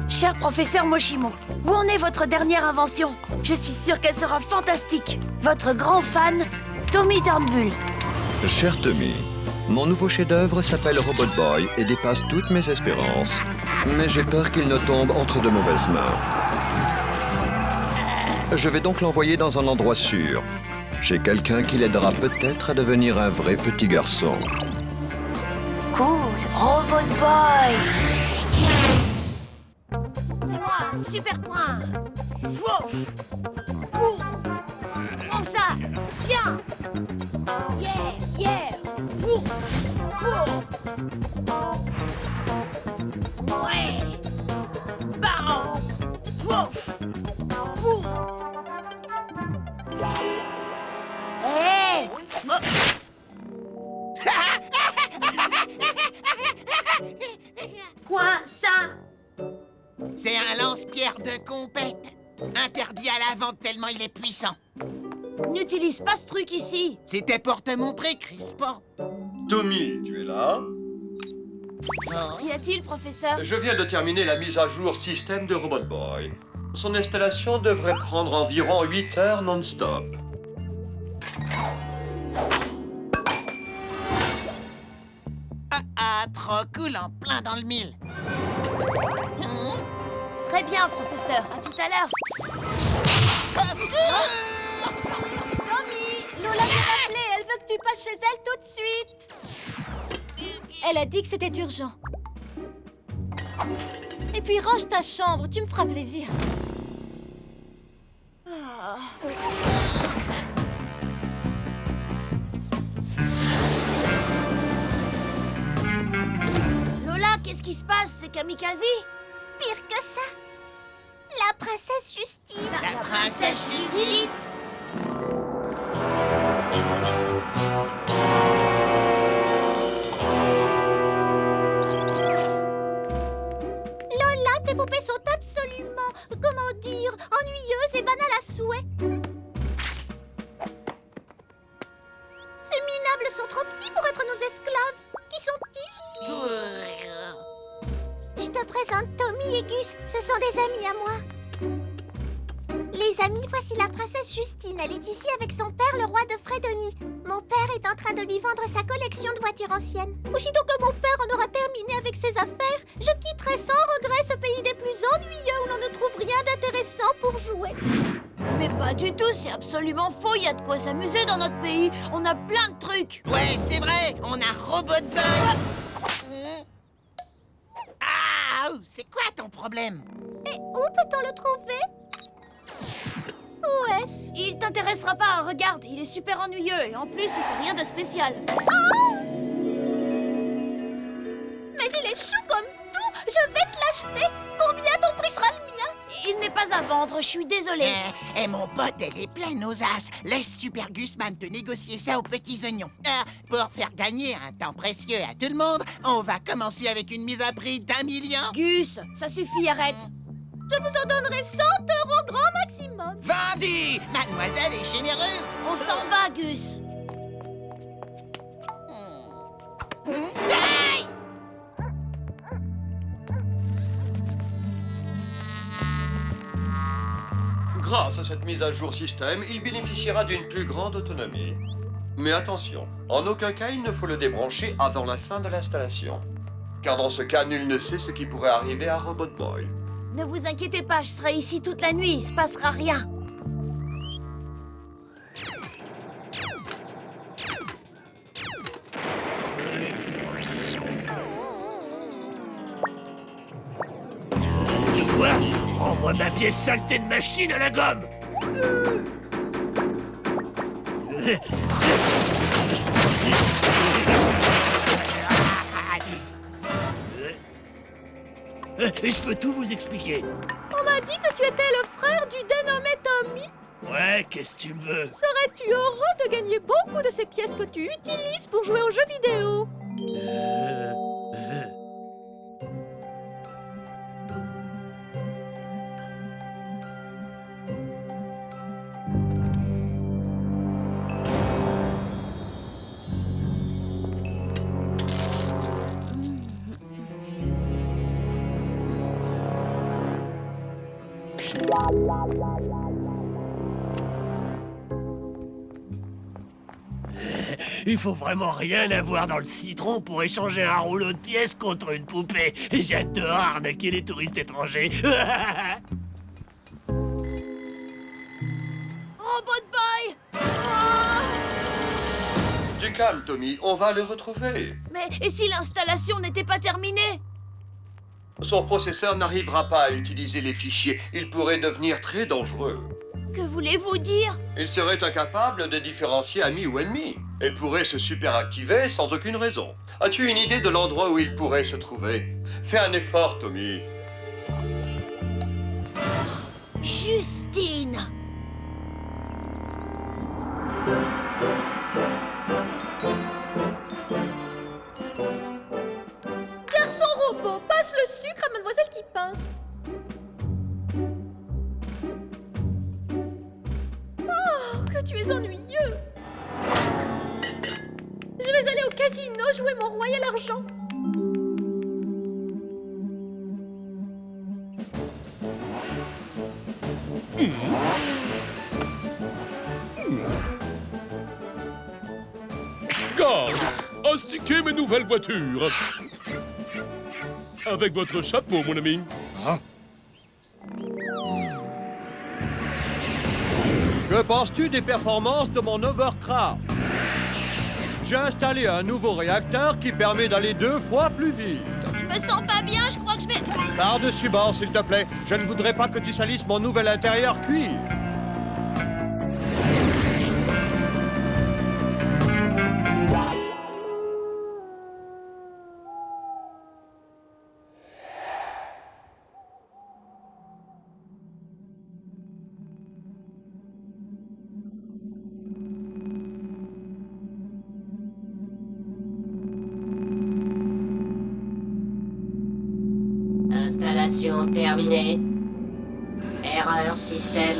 Cher professeur Moshimo, où en est votre dernière invention? Je suis sûre qu'elle sera fantastique. Votre grand fan, Tommy Turnbull. Cher Tommy, mon nouveau chef-d'œuvre s'appelle Robot Boy et dépasse toutes mes espérances. Mais j'ai peur qu'il ne tombe entre de mauvaises mains. Je vais donc l'envoyer dans un endroit sûr. Chez quelqu'un qui l'aidera peut-être à devenir un vrai petit garçon. Cool, Robot Boy. C'est moi, super point. Pouf. Pouf. Prends ça, tiens. Yeah, yeah. Pouf. Pouf. Ouais. Baron. Pouf. Pouf. Hey. Quoi, ça? C'est un lance-pierre de compète. Interdit à la vente tellement il est puissant. N'utilise pas ce truc ici. C'était pour te montrer, Crispin. Tommy, tu es là? Qu'y a-t-il, professeur? Je viens de terminer la mise à jour système de Robot Boy. Son installation devrait prendre environ 8 heures non-stop. Ah, trop cool, en plein dans le mille. Très bien, professeur. À tout à l'heure. Tommy, Lola t'a appelé. Elle veut que tu passes chez elle tout de suite. Elle a dit que c'était urgent. Et puis range ta chambre, tu me feras plaisir. Lola, qu'est-ce qui se passe? C'est kamikaze? Pire que ça. La princesse Justine. La princesse Justine. Lola, tes poupées sont absolument, comment dire, ennuyeuses et banales à souhait. Ces minables sont trop petits pour être nos esclaves. Qui sont-ils? Je te présente Tommy et Gus. Ce sont des amis à moi. Les amis, voici la princesse Justine. Elle est ici avec son père, le roi de Frédonie. Mon père est en train de lui vendre sa collection de voitures anciennes. Aussitôt que mon père en aura terminé avec ses affaires, je quitterai sans regret ce pays des plus ennuyeux où l'on ne trouve rien d'intéressant pour jouer. Mais pas du tout, c'est absolument faux. Il y a de quoi s'amuser dans notre pays. On a plein de trucs. Ouais, c'est vrai, on a Robot Boy. Ah, c'est quoi ton problème? Et où peut-on le trouver? Où est-ce? Il t'intéressera pas. Regarde, il est super ennuyeux. Et en plus, il fait rien de spécial. Mais il est chou comme tout. Je vais te l'acheter. Combien ton prix sera le mien? Il n'est pas à vendre, je suis désolée. Mon pote, elle est pleine aux as. Laisse Super Gusman te négocier ça aux petits oignons. Pour faire gagner un temps précieux à tout le monde, on va commencer avec une mise à prix d'1 million. Gus, ça suffit, arrête. Je vous en donnerai 100 € grand maximum. Vendu! Mademoiselle est généreuse. On s'en va, Gus. Aïe! Grâce à cette mise à jour système, il bénéficiera d'une plus grande autonomie. Mais attention, en aucun cas il ne faut le débrancher avant la fin de l'installation. Car dans ce cas, nul ne sait ce qui pourrait arriver à Robot Boy. Ne vous inquiétez pas, je serai ici toute la nuit, il se passera rien. De quoi? Rends-moi ma pièce saleté de machine à la gomme! Je peux tout vous expliquer. On m'a dit que tu étais le frère du dénommé Tommy. Ouais, qu'est-ce que tu me veux? Serais-tu heureux de gagner beaucoup de ces pièces que tu utilises pour jouer aux jeux vidéo? Il faut vraiment rien avoir dans le citron pour échanger un rouleau de pièces contre une poupée. J'adore arnaquer les touristes étrangers. Robot Boy! Du calme, Tommy, on va le retrouver. Mais et si l'installation n'était pas terminée? Son processeur n'arrivera pas à utiliser les fichiers. Il pourrait devenir très dangereux. Que voulez-vous dire? Il serait incapable de différencier ami ou ennemi et pourrait se superactiver sans aucune raison. As-tu une idée de l'endroit où il pourrait se trouver? Fais un effort, Tommy. Justine! Garçon robot, passe le sucre à mademoiselle qui pince. Oh, que tu es ennuyeux. Je vais aller au casino jouer mon royal argent. Garde, astiquez mes nouvelles voitures. Avec votre chapeau, mon ami. Que penses-tu des performances de mon Overcraft? J'ai installé un nouveau réacteur qui permet d'aller 2 fois plus vite. Je me sens pas bien, je crois que je vais... Par-dessus bord, s'il te plaît. Je ne voudrais pas que tu salisses mon nouvel intérieur cuir. Installation terminée. Erreur système.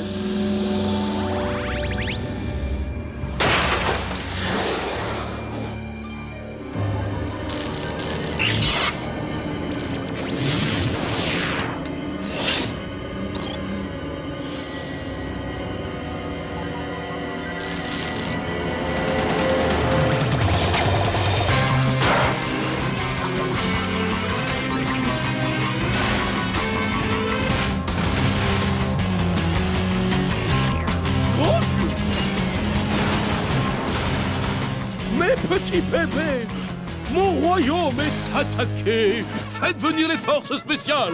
Mes petits bébés, mon royaume est attaqué. Faites venir les forces spéciales.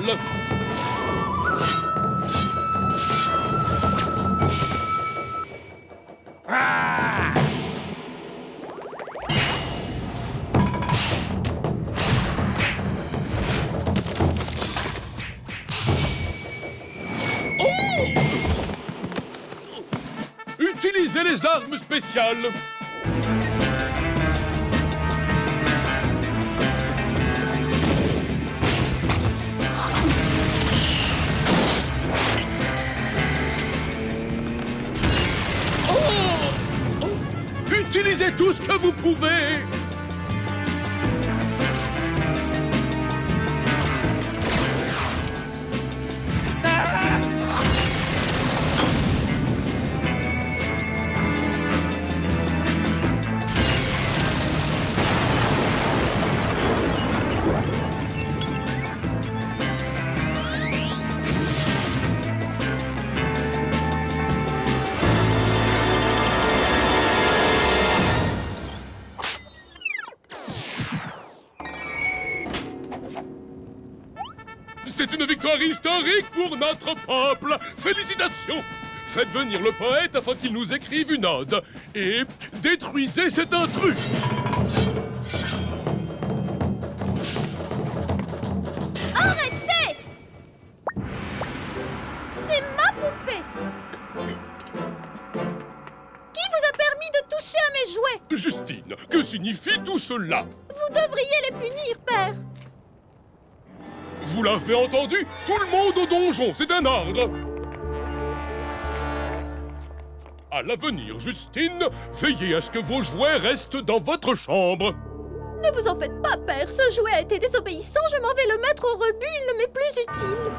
Utilisez les armes spéciales. Utilisez tout ce que vous pouvez. C'est une victoire historique pour notre peuple. Félicitations. Faites venir le poète afin qu'il nous écrive une ode. Et détruisez cet intrus. Arrêtez! C'est ma poupée. Qui vous a permis de toucher à mes jouets? Justine, que signifie tout cela? Vous devriez les punir, père. Vous l'avez entendu? Tout le monde au donjon, c'est un ordre. À l'avenir, Justine, veillez à ce que vos jouets restent dans votre chambre. Ne vous en faites pas, père. Ce jouet a été désobéissant. Je m'en vais le mettre au rebut. Il ne m'est plus utile.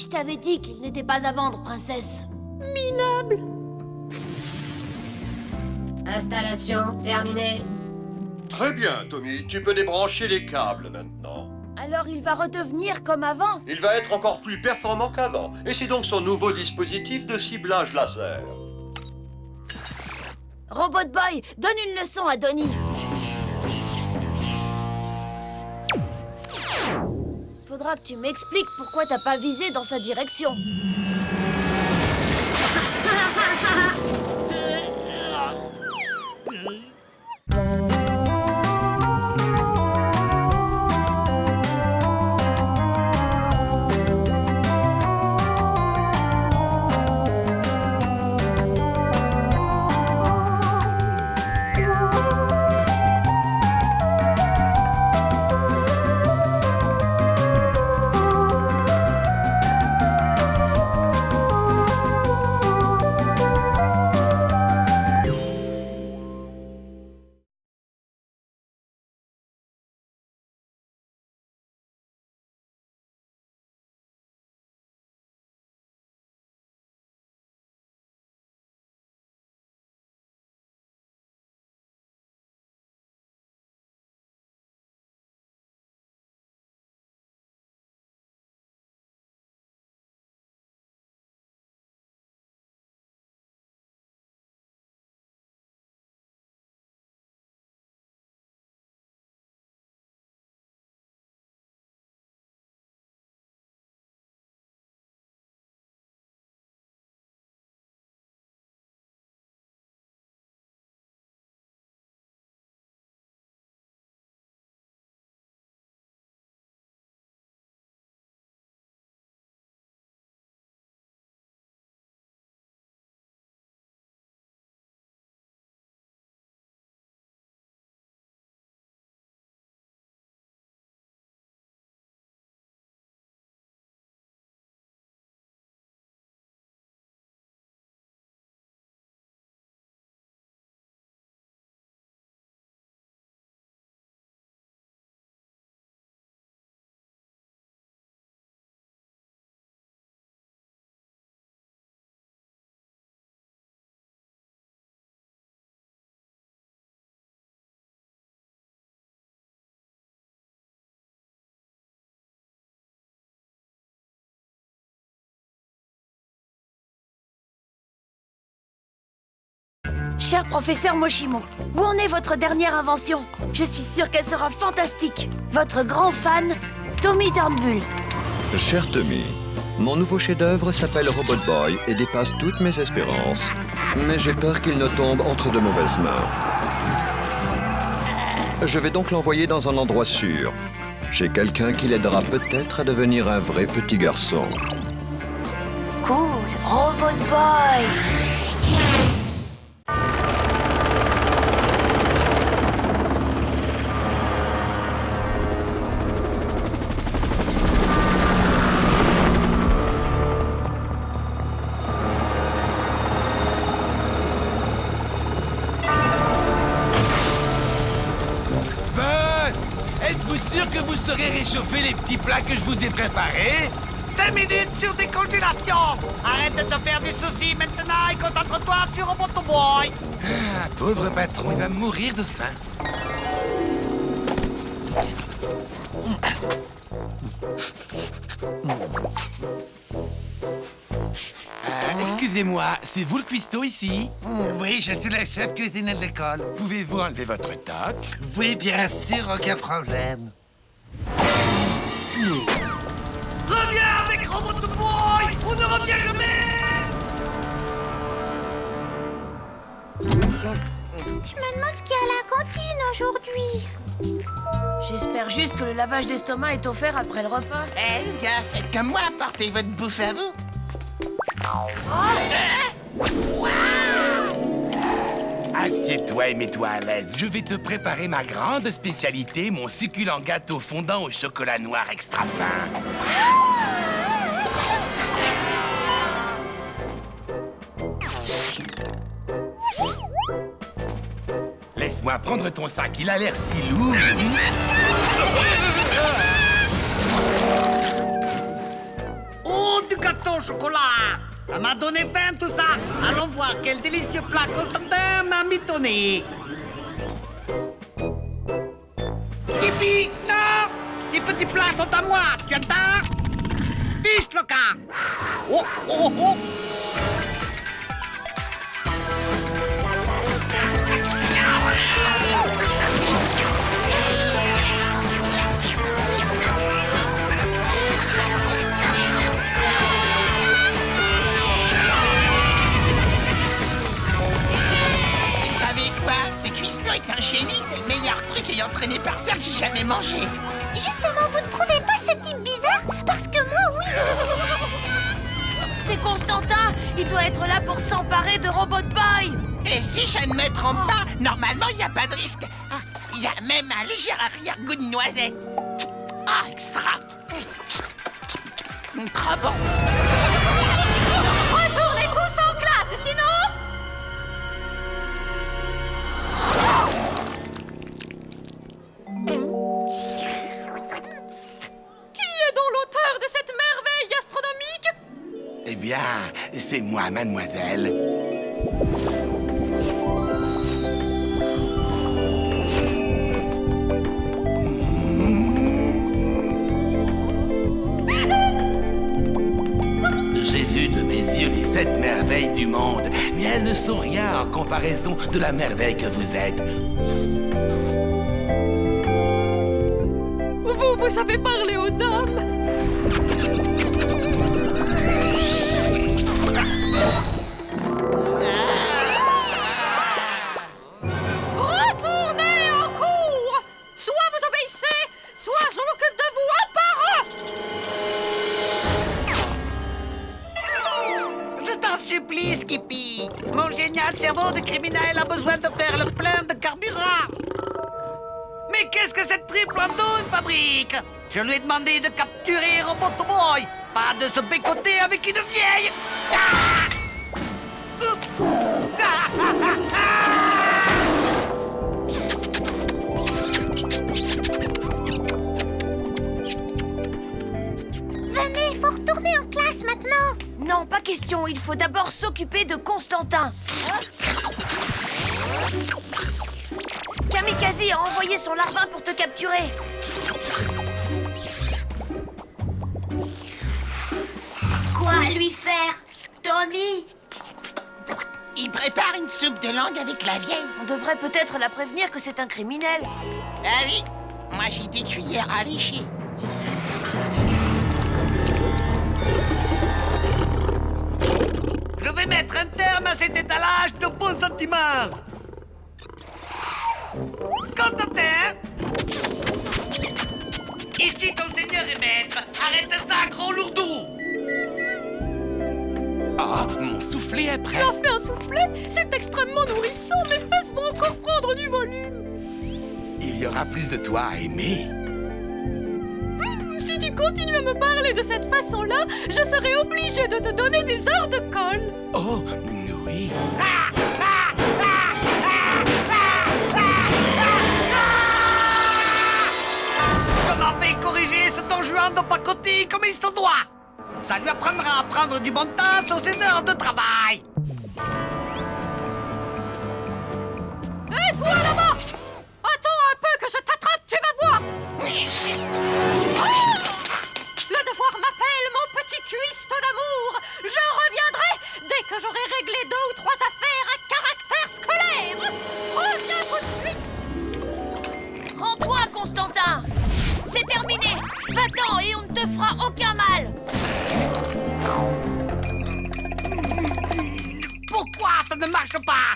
Je t'avais dit qu'il n'était pas à vendre, princesse. Minable. Installation terminée. Très bien, Tommy. Tu peux débrancher les câbles maintenant. Alors il va redevenir comme avant? Il va être encore plus performant qu'avant. Et c'est donc son nouveau dispositif de ciblage laser. Robot Boy, donne une leçon à Donnie. Faudra que tu m'expliques pourquoi t'as pas visé dans sa direction. Cher professeur Moshimo, où en est votre dernière invention? Je suis sûre qu'elle sera fantastique. Votre grand fan, Tommy Turnbull. Cher Tommy, mon nouveau chef-d'œuvre s'appelle Robot Boy et dépasse toutes mes espérances. Mais j'ai peur qu'il ne tombe entre de mauvaises mains. Je vais donc l'envoyer dans un endroit sûr, chez quelqu'un qui l'aidera peut-être à devenir un vrai petit garçon. Cool, Robot Boy. Êtes-vous sûr que vous saurez réchauffer les petits plats que je vous ai préparés? 5 minutes sur décongélation. Arrête de te faire du souci maintenant et concentre-toi sur Robot Boy. Ah, pauvre patron, il va mourir de faim. Excusez-moi, c'est vous le cuistot ici? Oui, je suis le chef cuisinier de l'école. Pouvez-vous enlever votre toque? Oui, bien sûr, aucun problème. Reviens avec Robot Boy ou ne reviens jamais. Je me demande ce qu'il y a à la cantine aujourd'hui. J'espère juste que le lavage d'estomac est offert après le repas. Eh, les gars, faites comme moi, portez votre bouffe à vous. Assieds-toi et mets-toi à l'aise. Je vais te préparer ma grande spécialité, mon succulent gâteau fondant au chocolat noir extra fin. Laisse-moi prendre ton sac, il a l'air si lourd. Oh, de chocolat. Ça m'a donné faim tout ça. Allons voir quel délicieux plat Constantin m'a mitonné. Skippy, non! Tes petits plats sont à moi, tu entends? Fiche le camp! Oh, oh, oh! Vous savez quoi? Ce cuistot est un génie, c'est le meilleur truc ayant traîné par terre que j'ai jamais mangé. Justement, vous ne trouvez pas ce type bizarre? Parce que moi, oui. C'est Constantin. Il doit être là pour s'emparer de Robot Boy. Et si je ne me trompe pas, normalement, il n'y a pas de risque. Ah, il y a même un léger arrière-goût de noisette. Ah, extra. Trop bon. Retournez tous en classe, sinon... Qui est donc l'auteur de cette merveille gastronomique? Eh bien, c'est moi, mademoiselle. J'ai vu de mes yeux les 7 merveilles du monde, mais elles ne sont rien en comparaison de la merveille que vous êtes. Vous savez parler aux dames? Retournez en cours! Soit vous obéissez, soit je m'occupe de vous un par un! Je t'en supplie, Skippy. Mon génial cerveau de criminel a besoin de faire le plein de carburant. Mais qu'est-ce que cette triple andouille fabrique? Je lui ai demandé de capturer Robot Boy, pas de se bécoter avec une vieille. Ah! Ah, ah, ah, ah! Venez, il faut retourner en classe maintenant. Non, pas question. Il faut d'abord s'occuper de Constantin. Kamikaze a envoyé son larbin pour te capturer. Quoi lui faire, Tommy? Il prépare une soupe de langue avec la vieille. On devrait peut-être la prévenir que c'est un criminel. Ah oui, moi j'ai des cuillères à lécher. Je vais mettre un terme à cet étalage de bons sentiments. Constantin! Ici ton seigneur et maître. Arrête ça, gros lourdou! Ah, mon soufflet est prêt. Tu as fait un soufflet? C'est extrêmement nourrissant, mais laisse-moi encore prendre du volume. Il y aura plus de toi à aimer. Si tu continues à me parler de cette façon-là, je serai obligée de te donner des heures de colle. Oh, oui. Je m'en vais corriger ce don Juan de pacotille comme il se doit. Ça lui apprendra à prendre du bon temps sur ses heures de travail. Hé, toi là-bas! Attends un peu que je t'attrape, tu vas voir! Le devoir m'appelle, mon petit cuistot d'amour! Je reviendrai dès que j'aurai réglé 2 ou 3 affaires à caractère scolaire! Reviens tout de suite! Rends-toi, Constantin. C'est terminé. Va-t'en et on ne te fera aucun mal. Pourquoi ça ne marche pas?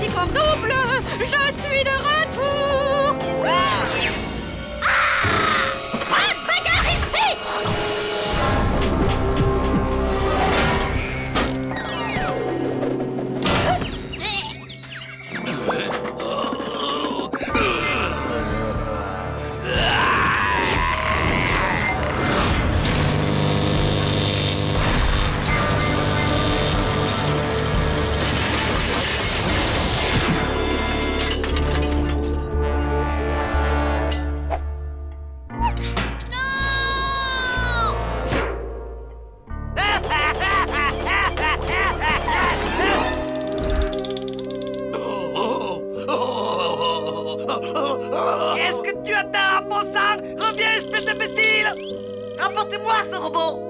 petit corps double, je suis de retour. Pas de bagarre ici. Qu'est-ce que tu attends, bon sang? Reviens, espèce d'imbécile! Rapportez-moi ce robot!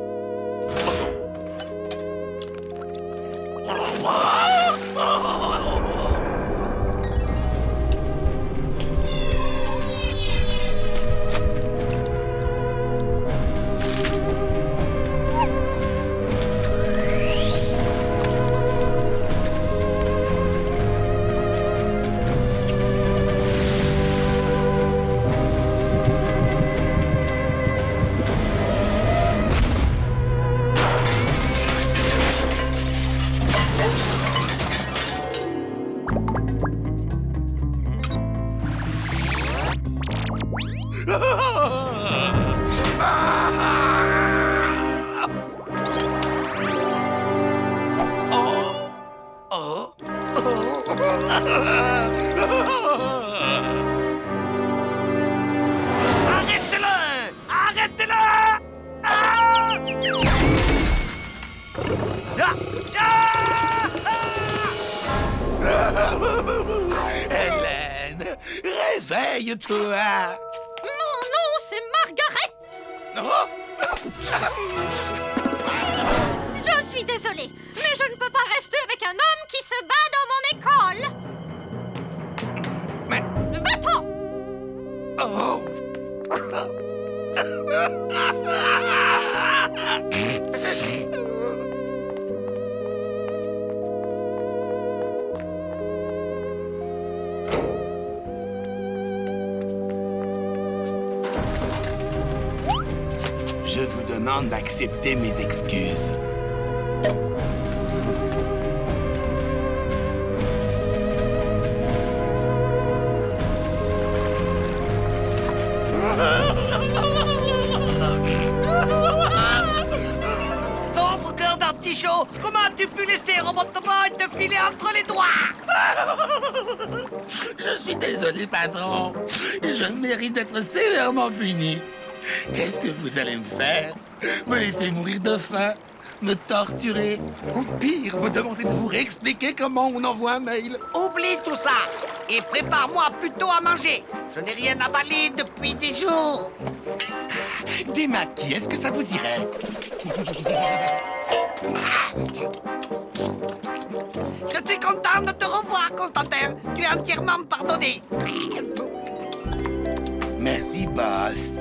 Arrêtez-le! Arrêtez-le! Ah! Hélène, réveille-toi. Mon nom, c'est Margaret. Oh! Je suis désolée, mais je ne peux pas rester avec un homme qui se bat dans mon école. Mais... Va-t'en! Oh! Je vous demande d'accepter mes excuses. Sombre cœur d'artichaut, comment as-tu pu laisser Robot-Boy te filer entre les doigts? Je suis désolé, patron. Je mérite d'être sévèrement puni. Qu'est-ce que vous allez me faire? Me laisser mourir de faim? Me torturer? Ou pire, me demander de vous réexpliquer comment on envoie un mail? Oublie tout ça et prépare-moi plutôt à manger. Je n'ai rien avalé depuis des jours. Des maquis, est-ce que ça vous irait? Je suis content de te revoir, Constantin. Tu es entièrement pardonné. Merci, boss.